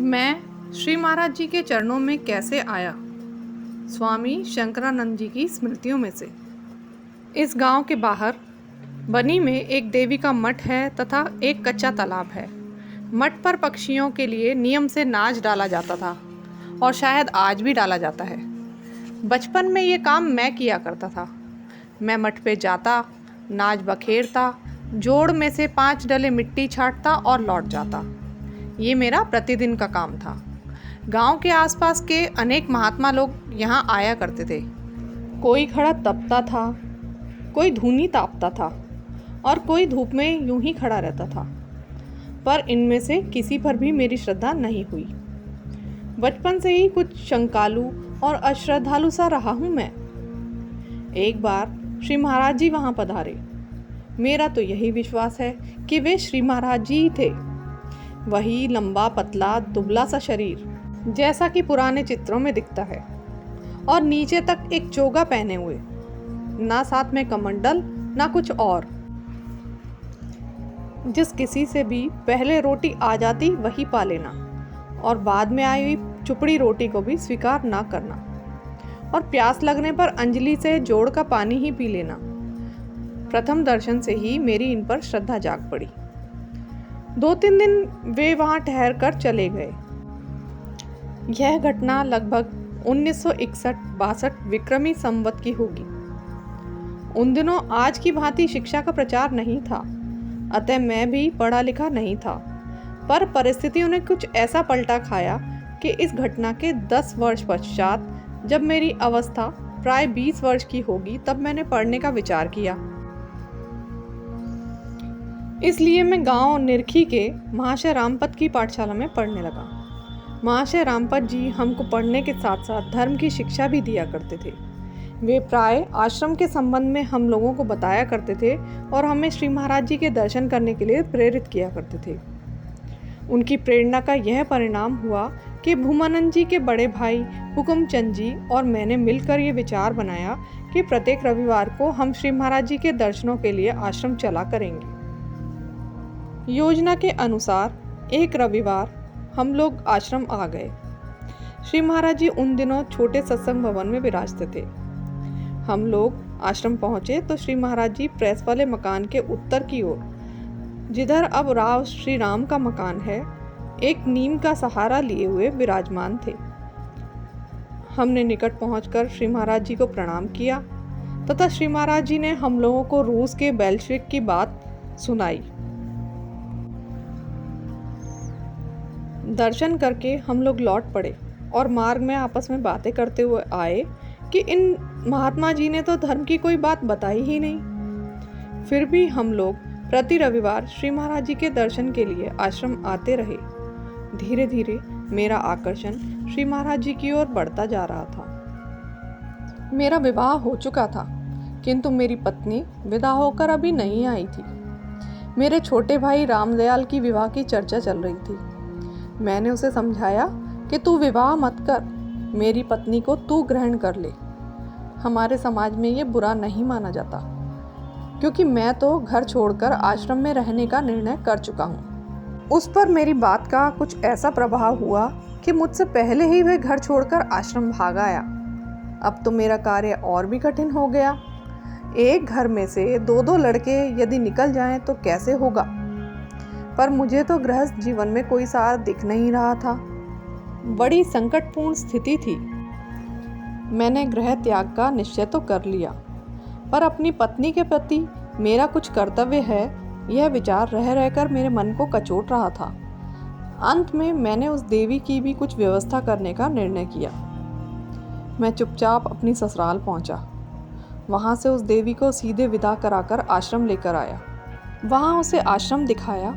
मैं श्री महाराज जी के चरणों में कैसे आया। स्वामी शंकरानंद जी की स्मृतियों में से। इस गांव के बाहर बनी में एक देवी का मठ है तथा एक कच्चा तालाब है। मठ पर पक्षियों के लिए नियम से नाच डाला जाता था और शायद आज भी डाला जाता है। बचपन में ये काम मैं किया करता था। मैं मठ पे जाता, नाच बखेरता, जोड़ में से 5 डले मिट्टी छांटता और लौट जाता। ये मेरा प्रतिदिन का काम था। गांव के आसपास के अनेक महात्मा लोग यहाँ आया करते थे। कोई खड़ा तपता था, कोई धूनी तापता था और कोई धूप में यूं ही खड़ा रहता था, पर इनमें से किसी पर भी मेरी श्रद्धा नहीं हुई। बचपन से ही कुछ शंकालु और अश्रद्धालु सा रहा हूँ मैं। एक बार श्री महाराज जी वहाँ पधारे। मेरा तो यही विश्वास है कि वे श्री महाराज जी ही थे। वही लंबा पतला दुबला सा शरीर जैसा कि पुराने चित्रों में दिखता है, और नीचे तक एक चोगा पहने हुए, ना साथ में कमंडल ना कुछ और। जिस किसी से भी पहले रोटी आ जाती वही पा लेना और बाद में आई हुई चुपड़ी रोटी को भी स्वीकार ना करना, और प्यास लगने पर अंजलि से जोड़ का पानी ही पी लेना। प्रथम दर्शन से ही मेरी इन पर श्रद्धा जाग पड़ी। 2-3 दिन वे वहां ठहर कर चले गए। यह घटना लगभग 1961-62 विक्रमी संवत की होगी। उन दिनों आज की भांति शिक्षा का प्रचार नहीं था, अतः मैं भी पढ़ा लिखा नहीं था, पर परिस्थितियों ने कुछ ऐसा पलटा खाया कि इस घटना के 10 वर्ष पश्चात, जब मेरी अवस्था प्राय 20 वर्ष की होगी, तब मैंने पढ़ने का विचार किया। इसलिए मैं गांव निरखी के महाशय रामपत की पाठशाला में पढ़ने लगा। महाशय रामपत जी हमको पढ़ने के साथ साथ धर्म की शिक्षा भी दिया करते थे। वे प्राय आश्रम के संबंध में हम लोगों को बताया करते थे और हमें श्री महाराज जी के दर्शन करने के लिए प्रेरित किया करते थे। उनकी प्रेरणा का यह परिणाम हुआ कि भूमानंद जी के बड़े भाई हुकुमचंद जी और मैंने मिलकर ये विचार बनाया कि प्रत्येक रविवार को हम श्री महाराज जी के दर्शनों के लिए आश्रम चला करेंगे। योजना के अनुसार एक रविवार हम लोग आश्रम आ गए। श्री महाराज जी उन दिनों छोटे सत्संग भवन में विराजते थे। हम लोग आश्रम पहुंचे तो श्री महाराज जी प्रेस वाले मकान के उत्तर की ओर, जिधर अब राव श्री राम का मकान है, एक नीम का सहारा लिए हुए विराजमान थे। हमने निकट पहुंचकर श्री महाराज जी को प्रणाम किया तथा श्री महाराज जी ने हम लोगों को रूस के बेल्शविक की बात सुनाई। दर्शन करके हम लोग लौट पड़े और मार्ग में आपस में बातें करते हुए आए कि इन महात्मा जी ने तो धर्म की कोई बात बताई ही नहीं। फिर भी हम लोग प्रति रविवार श्री महाराज जी के दर्शन के लिए आश्रम आते रहे। धीरे धीरे मेरा आकर्षण श्री महाराज जी की ओर बढ़ता जा रहा था। मेरा विवाह हो चुका था, किंतु मेरी पत्नी विदा होकर अभी नहीं आई थी। मेरे छोटे भाई रामदयाल की विवाह की चर्चा चल रही थी। मैंने उसे समझाया कि तू विवाह मत कर, मेरी पत्नी को तू ग्रहण कर ले। हमारे समाज में ये बुरा नहीं माना जाता, क्योंकि मैं तो घर छोड़कर आश्रम में रहने का निर्णय कर चुका हूँ। उस पर मेरी बात का कुछ ऐसा प्रभाव हुआ कि मुझसे पहले ही वह घर छोड़कर आश्रम भाग आया। अब तो मेरा कार्य और भी कठिन हो गया। एक घर में से 2-2 लड़के यदि निकल जाएं तो कैसे होगा। पर मुझे तो गृहस्थ जीवन में कोई सार दिख नहीं रहा था। बड़ी संकटपूर्ण स्थिति थी। मैंने गृह त्याग का निश्चय तो कर लिया, पर अपनी पत्नी के प्रति मेरा कुछ कर्तव्य है, यह विचार रह रहकर मेरे मन को कचोट रहा था। अंत में मैंने उस देवी की भी कुछ व्यवस्था करने का निर्णय किया। मैं चुपचाप अपनी ससुराल पहुंचा। वहां से उस देवी को सीधे विदा कराकर आश्रम लेकर आया। वहां उसे आश्रम दिखाया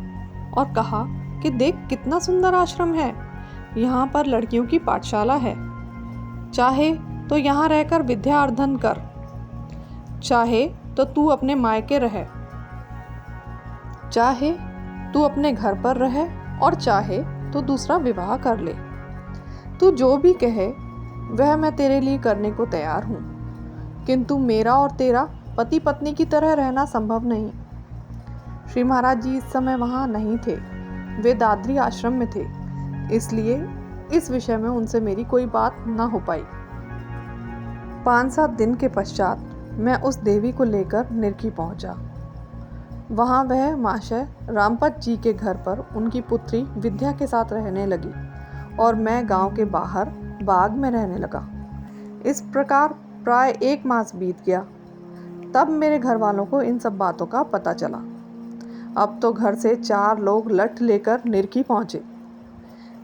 और कहा कि देख कितना सुंदर आश्रम है, यहाँ पर लड़कियों की पाठशाला है। चाहे तो यहाँ रहकर विद्या अर्जन कर, चाहे तो तू अपने मायके रह, चाहे तू अपने घर पर रह और चाहे तो दूसरा विवाह कर ले। तू जो भी कहे वह मैं तेरे लिए करने को तैयार हूँ, किंतु मेरा और तेरा पति पत्नी की तरह रहना संभव नहीं। श्री महाराज जी इस समय वहाँ नहीं थे, वे दादरी आश्रम में थे। इसलिए इस विषय में उनसे मेरी कोई बात न हो पाई। 5-7 दिन के पश्चात मैं उस देवी को लेकर निरखी पहुंचा। वहां वह महाशय रामपत जी के घर पर उनकी पुत्री विद्या के साथ रहने लगी और मैं गांव के बाहर बाग में रहने लगा। इस प्रकार प्राय 1 मास बीत गया। तब मेरे घर वालों को इन सब बातों का पता चला। अब तो घर से 4 लोग लठ लेकर निरखी पहुंचे।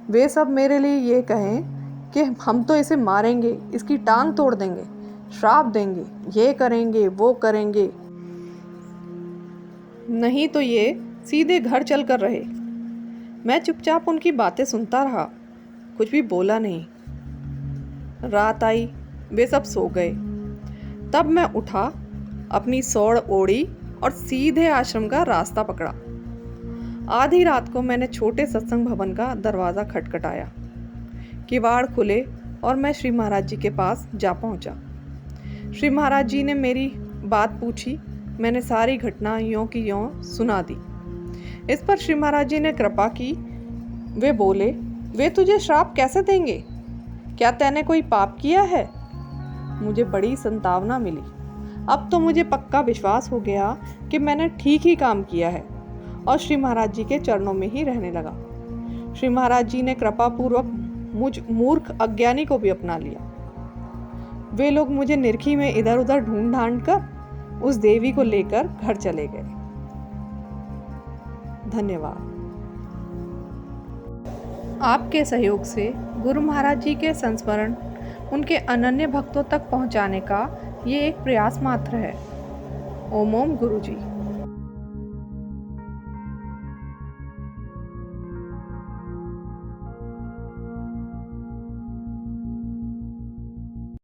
वे सब मेरे लिए ये कहें कि हम तो इसे मारेंगे, इसकी टांग तोड़ देंगे, श्राप देंगे, ये करेंगे, वो करेंगे, नहीं तो ये सीधे घर चल कर रहे। मैं चुपचाप उनकी बातें सुनता रहा, कुछ भी बोला नहीं। रात आई, वे सब सो गए। तब मैं उठा, अपनी सौड़ ओढ़ी और सीधे आश्रम का रास्ता पकड़ा। आधी रात को मैंने छोटे सत्संग भवन का दरवाज़ा खटखटाया। किवाड़ खुले और मैं श्री महाराज जी के पास जा पहुंचा। श्री महाराज जी ने मेरी बात पूछी। मैंने सारी घटना यों की यों सुना दी। इस पर श्री महाराज जी ने कृपा की। वे बोले, वे तुझे श्राप कैसे देंगे? क्या तैने कोई पाप किया है? मुझे बड़ी संतावना मिली। अब तो मुझे पक्का विश्वास हो गया कि मैंने ठीक ही काम किया है और श्री महाराज जी के चरणों में ही रहने लगा। श्री महाराज जी ने कृपा पूर्वक मुझ मूर्ख अज्ञानी को भी अपना लिया। वे लोग मुझे निरखी में इधर उधर ढूंढ ढांढ कर उस देवी को लेकर घर चले गए। धन्यवाद। आपके सहयोग से गुरु महाराज जी के संस्मरण उनके अनन्य भक्तों तक पहुंचाने का ये एक प्रयास मात्र है। ओम ओम गुरु जी।